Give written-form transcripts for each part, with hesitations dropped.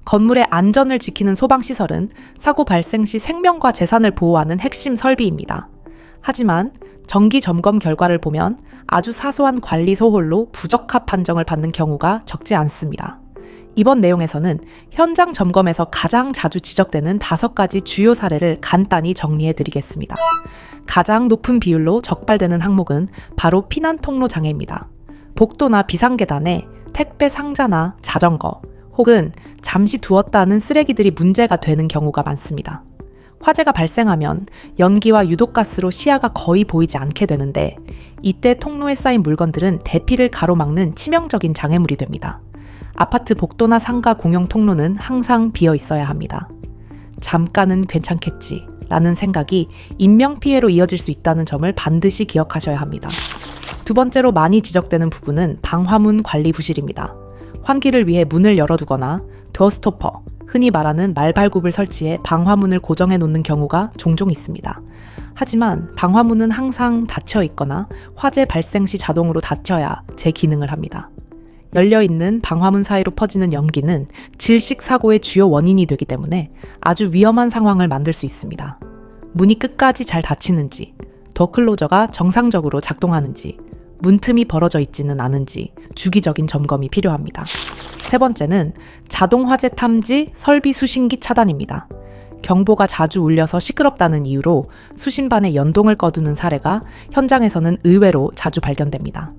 건물의 안전을 지키는 소방시설은 사고 발생 시 생명과 재산을 보호하는 핵심 설비입니다. 하지만 정기 점검 결과를 보면 아주 사소한 관리 소홀로 부적합 판정을 받는 경우가 적지 않습니다. 이번 내용에서는 현장 점검에서 가장 자주 지적되는 5가지 주요 사례를 간단히 정리해 드리겠습니다. 가장 높은 비율로 적발되는 항목은 바로 피난 통로 장애입니다. 복도나 비상계단에 택배 상자나 자전거 혹은 잠시 두었다는 쓰레기들이 문제가 되는 경우가 많습니다. 화재가 발생하면 연기와 유독가스로 시야가 거의 보이지 않게 되는데 이때 통로에 쌓인 물건들은 대피를 가로막는 치명적인 장애물이 됩니다. 아파트 복도나 상가 공용 통로는 항상 비어 있어야 합니다. 잠깐은 괜찮겠지 라는 생각이 인명피해로 이어질 수 있다는 점을 반드시 기억하셔야 합니다. 두 번째로 많이 지적되는 부분은 방화문 관리 부실입니다. 환기를 위해 문을 열어두거나 도어스토퍼, 흔히 말하는 말발굽을 설치해 방화문을 고정해 놓는 경우가 종종 있습니다. 하지만 방화문은 항상 닫혀 있거나 화재 발생 시 자동으로 닫혀야 제 기능을 합니다. 열려있는 방화문 사이로 퍼지는 연기는 질식 사고의 주요 원인이 되기 때문에 아주 위험한 상황을 만들 수 있습니다. 문이 끝까지 잘 닫히는지, 더클로저가 정상적으로 작동하는지, 문틈이 벌어져 있지는 않은지 주기적인 점검이 필요합니다. 세 번째는 자동 화재 탐지 설비 수신기 차단입니다. 경보가 자주 울려서 시끄럽다는 이유로 수신반에 연동을 꺼두는 사례가 현장에서는 의외로 자주 발견됩니다.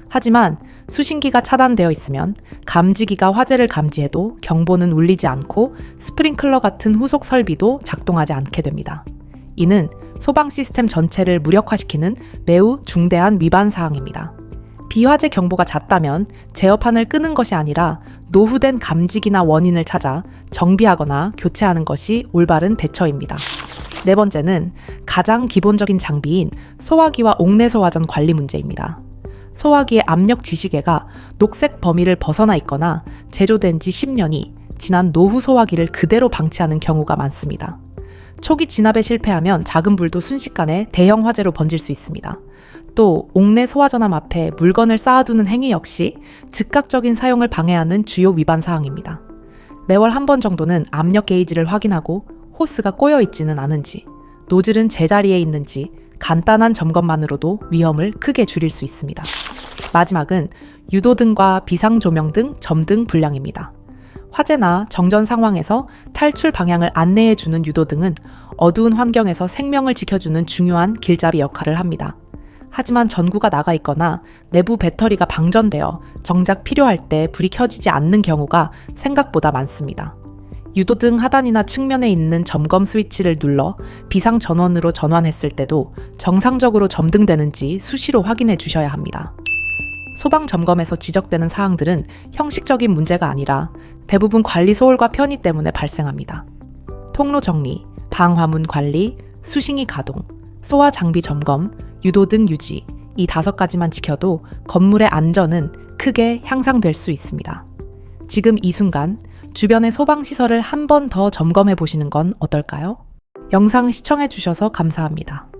하지만 수신기가 차단되어 있으면 감지기가 화재를 감지해도 경보는 울리지 않고 스프링클러 같은 후속 설비도 작동하지 않게 됩니다. 이는 소방 시스템 전체를 무력화시키는 매우 중대한 위반 사항입니다. 비화재 경보가 잦다면 제어판을 끄는 것이 아니라 노후된 감지기나 원인을 찾아 정비하거나 교체하는 것이 올바른 대처입니다. 네 번째는 가장 기본적인 장비인 소화기와 옥내 소화전 관리 문제입니다. 소화기의 압력 지시개가 녹색 범위를 벗어나 있거나 제조된 지 10년이 지난 노후 소화기를 그대로 방치하는 경우가 많습니다. 초기 진압에 실패하면 작은 불도 순식간에 대형 화재로 번질 수 있습니다. 또 옥내 소화전함 앞에 물건을 쌓아두는 행위 역시 즉각적인 사용을 방해하는 주요 위반 사항입니다. 매월 한 번 정도는 압력 게이지를 확인하고 호스가 꼬여 있지는 않은지, 노즐은 제자리에 있는지 간단한 점검만으로도 위험을 크게 줄일 수 있습니다. 마지막은 유도등과 비상조명 등 점등 불량입니다. 화재나 정전 상황에서 탈출 방향을 안내해주는 유도등은 어두운 환경에서 생명을 지켜주는 중요한 길잡이 역할을 합니다. 하지만 전구가 나가 있거나 내부 배터리가 방전되어 정작 필요할 때 불이 켜지지 않는 경우가 생각보다 많습니다. 유도등 하단이나 측면에 있는 점검 스위치를 눌러 비상 전원으로 전환했을 때도 정상적으로 점등되는지 수시로 확인해 주셔야 합니다. 소방 점검에서 지적되는 사항들은 형식적인 문제가 아니라 대부분 관리 소홀과 편의 때문에 발생합니다. 통로 정리, 방화문 관리, 수신기 가동, 소화 장비 점검, 유도등 유지, 이 5가지만 지켜도 건물의 안전은 크게 향상될 수 있습니다. 지금 이 순간 주변의 소방시설을 한 번 더 점검해 보시는 건 어떨까요? 영상 시청해 주셔서 감사합니다.